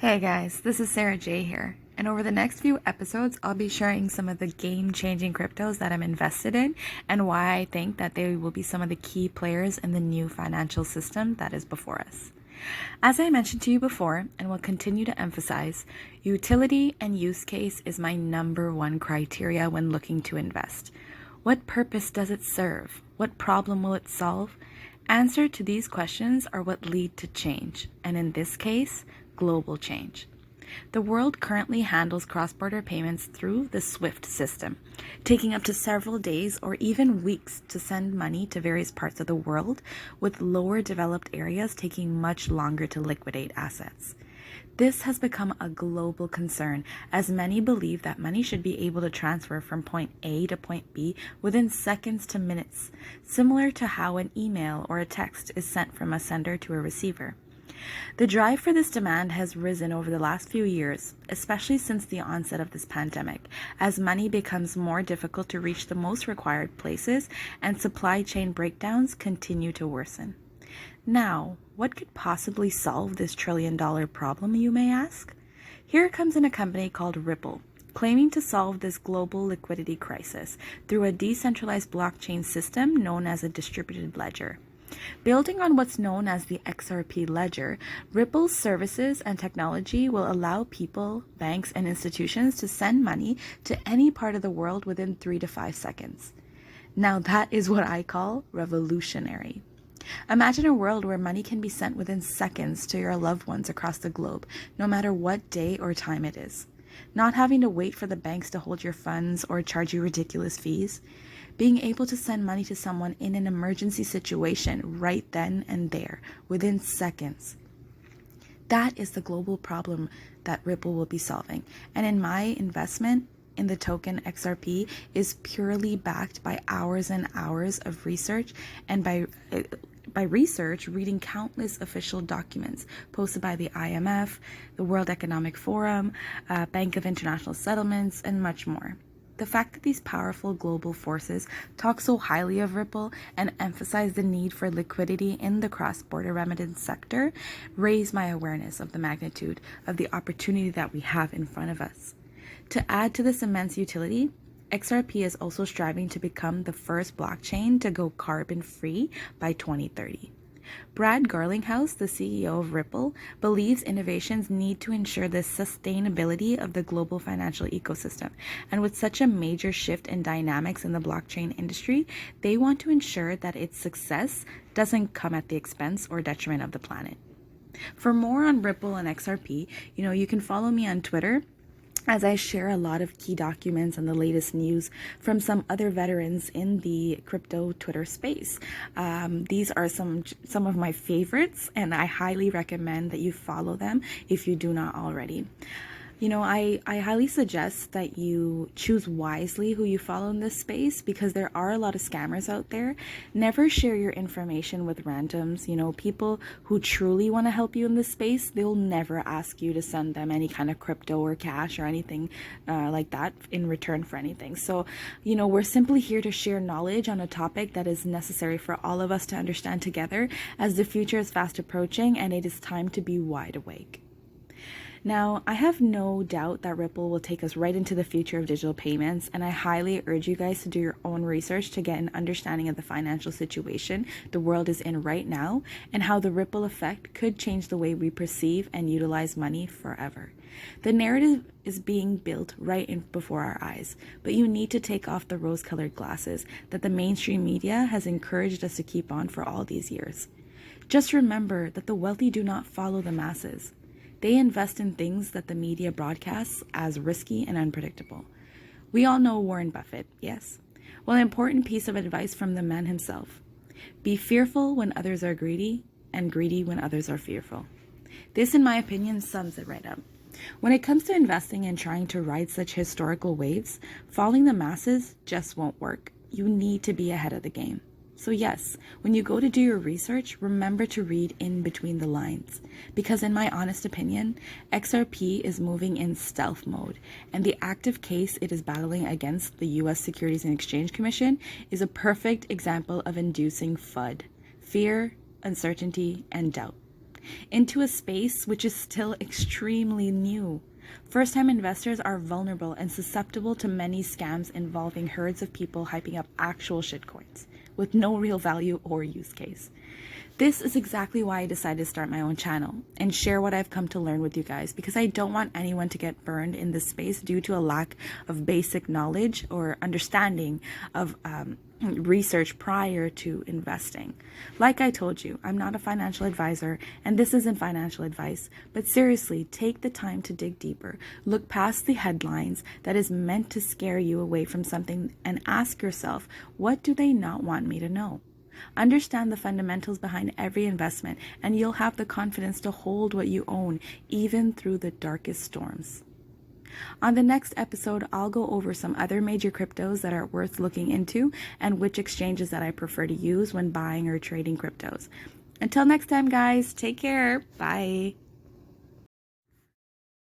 Hey guys, this is Sarah J here, and over the next few episodes, I'll be sharing some of the game-changing cryptos that I'm invested in and why I think that they will be some of the key players in the new financial system that is before us. As I mentioned to you before, and will continue to emphasize, utility and use case is my number one criteria when looking to invest. What purpose does it serve? What problem will it solve? Answer to these questions are what lead to change, and in this case, global change. The world currently handles cross-border payments through the SWIFT system, taking up to several days or even weeks to send money to various parts of the world, with lower developed areas taking much longer to liquidate assets. This has become a global concern as many believe that money should be able to transfer from point A to point B within seconds to minutes, similar to how an email or a text is sent from a sender to a receiver. The drive for this demand has risen over the last few years, especially since the onset of this pandemic, as money becomes more difficult to reach the most required places and supply chain breakdowns continue to worsen. Now, what could possibly solve this trillion-dollar problem, you may ask? Here comes in a company called Ripple, claiming to solve this global liquidity crisis through a decentralized blockchain system known as a distributed ledger. Building on what's known as the XRP ledger, Ripple's services and technology will allow people, banks, and institutions to send money to any part of the world within 3 to 5 seconds. Now that is what I call revolutionary. Imagine a world where money can be sent within seconds to your loved ones across the globe, no matter what day or time it is. Not having to wait for the banks to hold your funds or charge you ridiculous fees. Being able to send money to someone in an emergency situation right then and there, within seconds. That is the global problem that Ripple will be solving. And in my investment in the token XRP is purely backed by hours and hours of research and by research, reading countless official documents posted by the IMF, the World Economic Forum, Bank of International Settlements, and much more. The fact that these powerful global forces talk so highly of Ripple and emphasize the need for liquidity in the cross-border remittance sector raised my awareness of the magnitude of the opportunity that we have in front of us. To add to this immense utility, XRP is also striving to become the first blockchain to go carbon-free by 2030. Brad Garlinghouse, the CEO of Ripple, believes innovations need to ensure the sustainability of the global financial ecosystem. And with such a major shift in dynamics in the blockchain industry, they want to ensure that its success doesn't come at the expense or detriment of the planet. For more on Ripple and XRP, you can follow me on Twitter, as I share a lot of key documents and the latest news from some other veterans in the crypto Twitter space. These are some of my favorites, and I highly recommend that you follow them if you do not already. I highly suggest that you choose wisely who you follow in this space because there are a lot of scammers out there. Never share your information with randoms. People who truly want to help you in this space, they'll never ask you to send them any kind of crypto or cash or anything like that in return for anything. So, we're simply here to share knowledge on a topic that is necessary for all of us to understand together as the future is fast approaching and it is time to be wide awake. Now, I have no doubt that Ripple will take us right into the future of digital payments, and I highly urge you guys to do your own research to get an understanding of the financial situation the world is in right now and how the ripple effect could change the way we perceive and utilize money forever. The narrative is being built right before our eyes, but you need to take off the rose-colored glasses that the mainstream media has encouraged us to keep on for all these years. Just remember that the wealthy do not follow the masses. They invest in things that the media broadcasts as risky and unpredictable. We all know Warren Buffett, yes? Well, an important piece of advice from the man himself. Be fearful when others are greedy, and greedy when others are fearful. This, in my opinion, sums it right up. When it comes to investing and trying to ride such historical waves, following the masses just won't work. You need to be ahead of the game. So yes, when you go to do your research, remember to read in between the lines. Because in my honest opinion, XRP is moving in stealth mode, and the active case it is battling against the US Securities and Exchange Commission is a perfect example of inducing FUD, fear, uncertainty, and doubt. into a space which is still extremely new. First-time investors are vulnerable and susceptible to many scams involving herds of people hyping up actual shitcoins with no real value or use case. This is exactly why I decided to start my own channel and share what I've come to learn with you guys, because I don't want anyone to get burned in this space due to a lack of basic knowledge or understanding of research prior to investing. Like I told you, I'm not a financial advisor and this isn't financial advice, but seriously, take the time to dig deeper. Look past the headlines that is meant to scare you away from something and ask yourself, what do they not want me to know? Understand the fundamentals behind every investment and you'll have the confidence to hold what you own even through the darkest storms. On the next episode, I'll go over some other major cryptos that are worth looking into and which exchanges that I prefer to use when buying or trading cryptos. Until next time, guys, take care. Bye.